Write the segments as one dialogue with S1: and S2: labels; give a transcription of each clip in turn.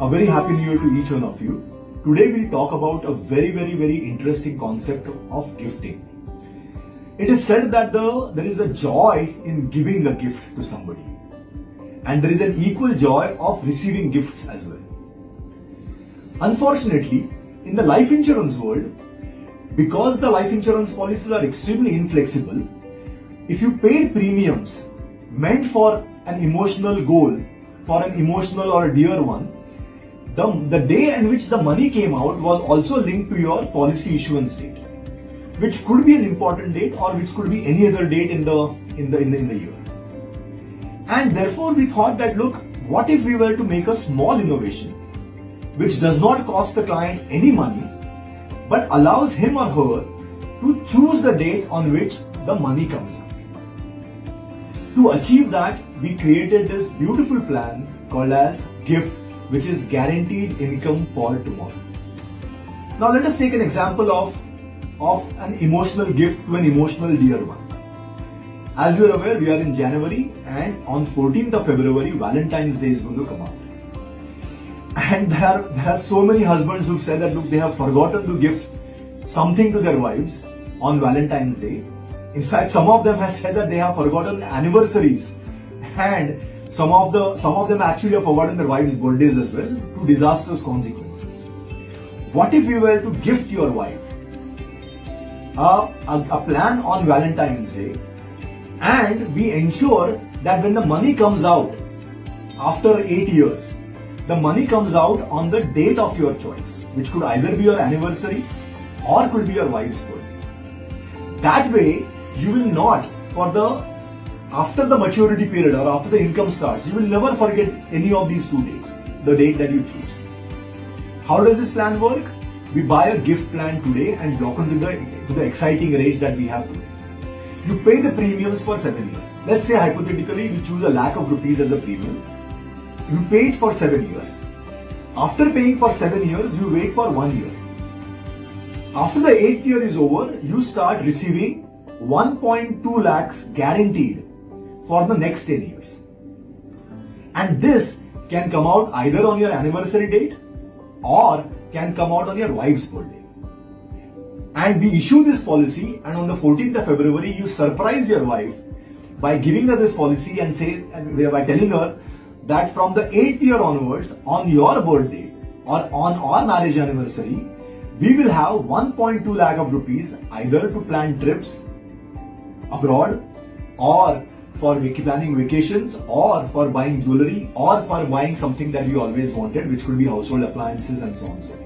S1: A very happy new year to each one of you. Today we'll talk about a very interesting concept of gifting. It is said that there is a joy in giving a gift to somebody, and there is an equal joy of receiving gifts as well. Unfortunately, in the life insurance world, because the life insurance policies are extremely inflexible, if you paid premiums meant for an emotional goal, for an emotional or a dear one, the day in which the money came out was also linked to your policy issuance date, which could be an important date or which could be any other date in the year. And therefore we thought that, look, what if we were to make a small innovation which does not cost the client any money but allows him or her to choose the date on which the money comes out. To achieve that, we created this beautiful plan called as GIFT, which is Guaranteed Income for Tomorrow. Now let us take an example of an emotional gift to an emotional dear one. As you are aware, we are in January, and on 14th of February, Valentine's Day is going to come out. And there are so many husbands who've said that, look, they have forgotten to gift something to their wives on Valentine's Day. In fact, some of them have said that they have forgotten anniversaries, and some of them actually have forgotten their wives' birthdays as well, to disastrous consequences. What if we were to gift your wife a plan on Valentine's Day, and we ensure that when the money comes out after 8 years, the money comes out on the date of your choice, which could either be your anniversary or could be your wife's birthday. That way, you will not, after the maturity period or after the income starts, you will never forget any of these 2 dates, the date that you choose. How does this plan work? We buy a gift plan today and lock into the exciting range that we have today. You pay the premiums for 7 years. Let's say hypothetically you choose ₹1,00,000 as a premium. You pay it for 7 years. After paying for 7 years, you wait for 1 year. After the 8th year is over, you start receiving 1.2 lakhs guaranteed for the next 10 years. And this can come out either on your anniversary date or can come out on your wife's birthday. And we issue this policy, and on the 14th of February, you surprise your wife by giving her this policy and by telling her that from the 8th year onwards, on your birthday or on our marriage anniversary, we will have 1.2 lakh of rupees either to plan trips abroad, or for planning vacations, or for buying jewelry, or for buying something that you always wanted, which could be household appliances and so on and so forth.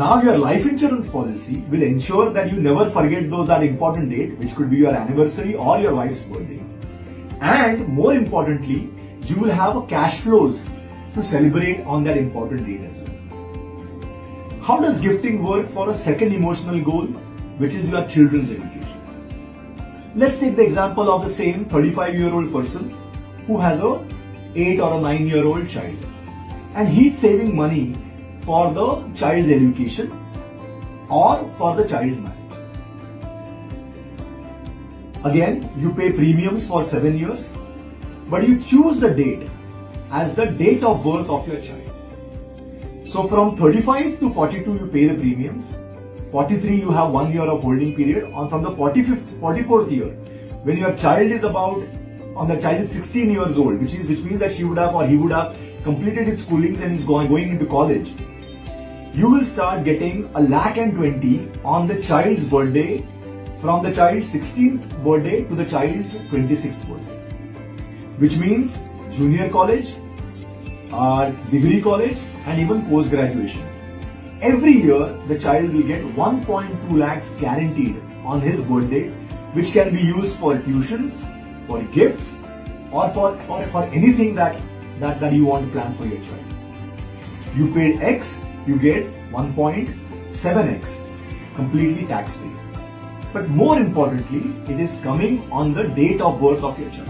S1: Now your life insurance policy will ensure that you never forget that important date, which could be your anniversary or your wife's birthday. And more importantly, you will have cash flows to celebrate on that important date as well. How does gifting work for a second emotional goal, which is your children's education? Let's take the example of the same 35-year-old person who has a 8 or a 9-year-old child, and he's saving money for the child's education or for the child's marriage. Again, you pay premiums for 7 years, but you choose the date as the date of birth of your child. So from 35 to 42 you pay the premiums, 43 you have 1 year of holding period, and from the 44th year, when your child is the child is 16 years old, which means that he would have completed his schoolings and is going into college, you will start getting $1,20,000 on the child's birthday, from the child's 16th birthday to the child's 26th birthday, which means junior college, degree college, and even post-graduation. Every year, the child will get 1.2 lakhs guaranteed on his birthday, which can be used for tuitions, for gifts, or for anything that you want to plan for your child. You paid X, you get 1.7x, completely tax-free. But more importantly, it is coming on the date of birth of your child.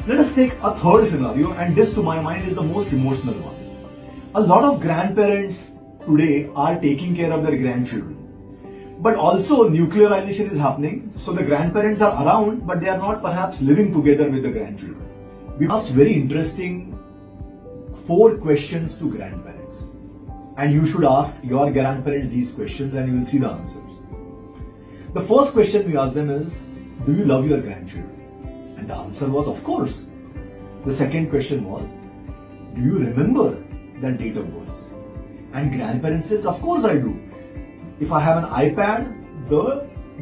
S1: Let us take a third scenario, and this to my mind is the most emotional one. A lot of grandparents today are taking care of their grandchildren. But also nuclearization is happening, so the grandparents are around, but they are not perhaps living together with the grandchildren. We asked very interesting 4 questions to grandparents. And you should ask your grandparents these questions and you will see the answers. The first question we ask them is, do you love your grandchildren? And the answer was, of course. The second question was, do you remember their date of birth? And grandparents says, of course I do. If I have an iPad,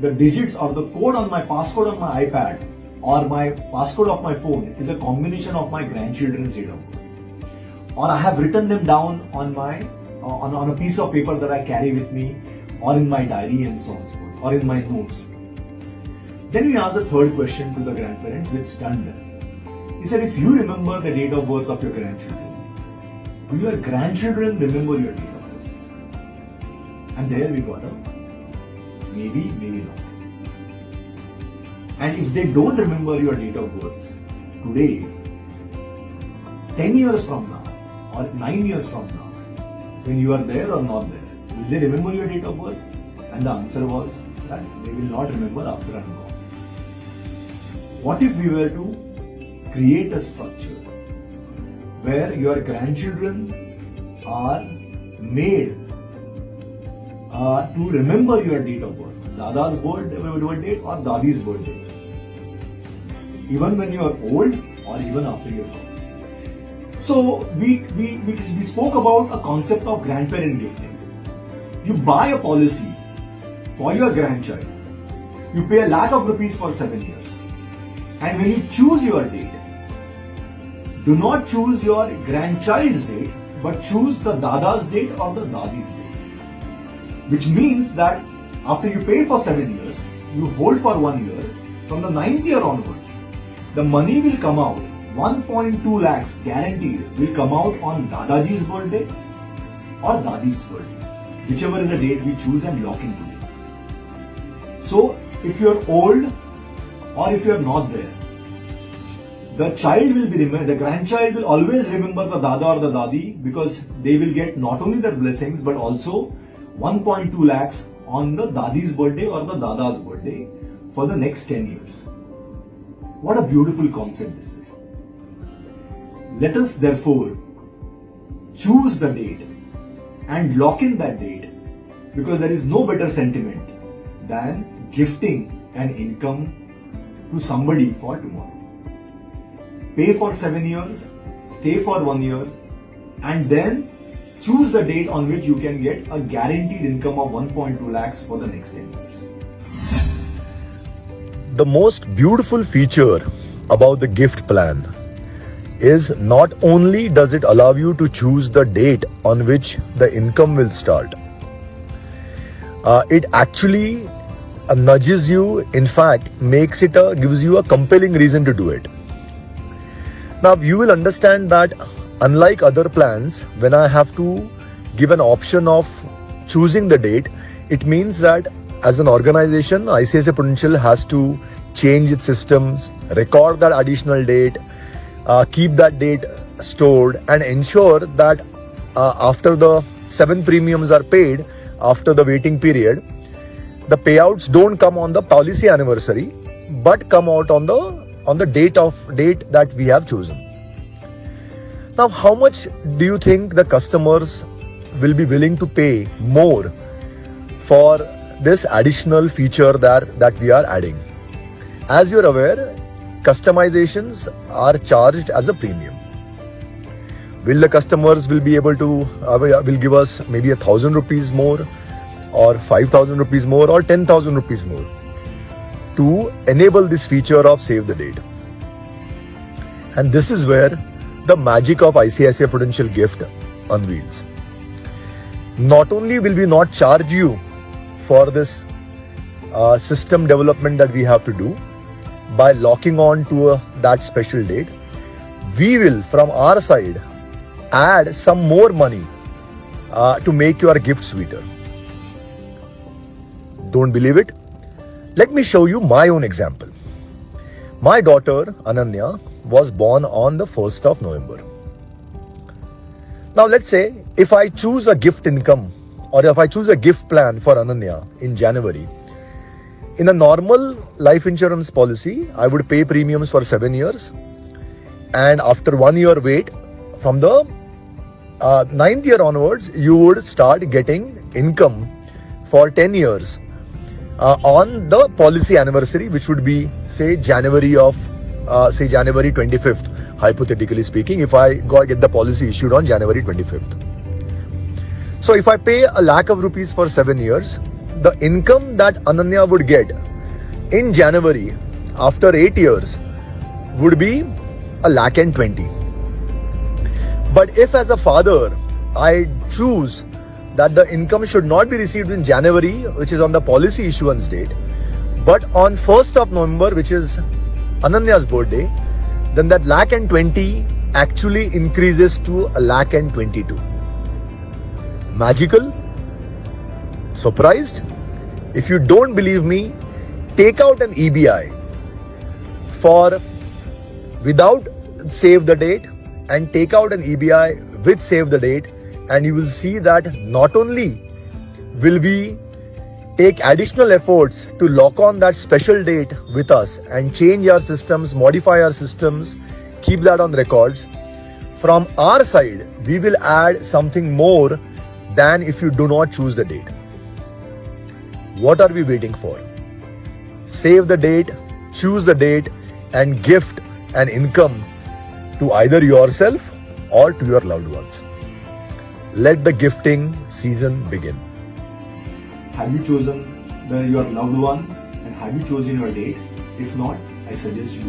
S1: the digits or the code on my passcode on my iPad or my passcode of my phone is a combination of my grandchildren's date of birth. Or I have written them down on my on a piece of paper that I carry with me, or in my diary and so on and so forth, or in my notes. Then we asked the third question to the grandparents, which stunned them. He said, if you remember the date of birth of your grandchildren, do your grandchildren remember your date of birth? And there we got a maybe, maybe not. And if they don't remember your date of birth today, 10 years from now, or 9 years from now, when you are there or not there, will they remember your date of birth? And the answer was that they will not remember after I'm gone. What if we were to create a structure where your grandchildren are made to remember your date of birth, Dada's birth date or Dadi's birth date, even when you are old or even after you are gone. So we spoke about a concept of grandparent gifting. You buy a policy for your grandchild. You pay ₹1,00,000 for 7 years. And when you choose your date, do not choose your grandchild's date, but choose the Dada's date or the Dadi's date. Which means that after you pay for 7 years, you hold for 1 year, from the 9th year onwards, the money will come out, 1.2 lakhs guaranteed will come out on Dadaji's birthday or Dadi's birthday, whichever is the date we choose and lock in today. So if you are old or if you are not there, the child will be the grandchild will always remember the Dada or the Dadi, because they will get not only their blessings but also 1.2 lakhs on the Dadi's birthday or the Dada's birthday for the next 10 years. What a beautiful concept this is. Let us therefore choose the date and lock in that date, because there is no better sentiment than gifting an income to somebody for tomorrow. Pay for 7 years, stay for 1 year, and then choose the date on which you can get a guaranteed income of 1.2 lakhs for the next 10 years.
S2: The most beautiful feature about the gift plan is not only does it allow you to choose the date on which the income will start, it actually nudges you, in fact, gives you a compelling reason to do it. Now, you will understand that unlike other plans, when I have to give an option of choosing the date, it means that as an organization, ICICI Prudential has to change its systems, record that additional date, keep that date stored, and ensure that after the 7 premiums are paid, after the waiting period, the payouts don't come on the policy anniversary, but come out on the date that we have chosen. Now, how much do you think the customers will be willing to pay more for this additional feature that we are adding? As you're aware, customizations are charged as a premium. Will the customers will be able to will give us maybe 1,000 rupees more, or 5,000 rupees more, or 10,000 rupees more to enable this feature of save the date? And this is where the magic of ICICI Prudential Gift unveils. Not only will we not charge you for this system development that we have to do by locking on to that special date, we will from our side add some more money to make your gift sweeter. Don't believe it? Let me show you my own example. My daughter Ananya was born on the 1st of November. Now let's say if I choose a gift income, or if I choose a gift plan for Ananya in January, in a normal life insurance policy, I would pay premiums for 7 years, and after 1 year wait, from the ninth year onwards, you would start getting income for 10 years on the policy anniversary, which would be say January 25th, hypothetically speaking, if I get the policy issued on January 25th. So if I pay a lakh of rupees for 7 years, the income that Ananya would get in January after 8 years would be 1,20,000. But if as a father I choose that the income should not be received in January, which is on the policy issuance date, but on 1st of November, which is Ananya's birthday, then that 1,20,000 actually increases to 1,22,000. Magical? Surprised? If you don't believe me, take out an EBI for without save the date and take out an EBI with save the date, and you will see that not only will we take additional efforts to lock on that special date with us and change our systems, modify our systems, keep that on records. From our side, we will add something more than if you do not choose the date. What are we waiting for? Save the date, choose the date, and gift an income to either yourself or to your loved ones. Let the gifting season begin.
S1: Have you chosen your loved one, and have you chosen your date? If not, I suggest you